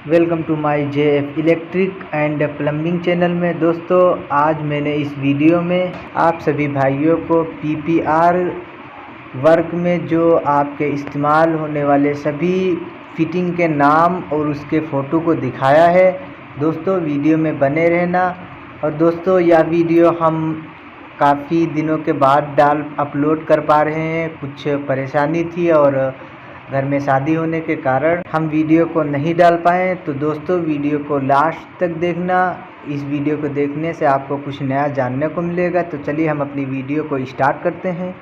Welcome to my JF electric and plumbing channel में। दोस्तों, आज मैंने इस वीडियो में आप सभी भाइयों को पीपीआर वर्क में जो आपके इस्तेमाल होने वाले सभी फिटिंग के नाम और उसके फ़ोटो को दिखाया है। दोस्तों, वीडियो में बने रहना। और दोस्तों, यह वीडियो हम काफ़ी दिनों के बाद अपलोड कर पा रहे हैं। कुछ परेशानी थी और घर में शादी होने के कारण हम वीडियो को नहीं डाल पाए। तो दोस्तों, वीडियो को लास्ट तक देखना। इस वीडियो को देखने से आपको कुछ नया जानने को मिलेगा। तो चलिए हम अपनी वीडियो को स्टार्ट करते हैं।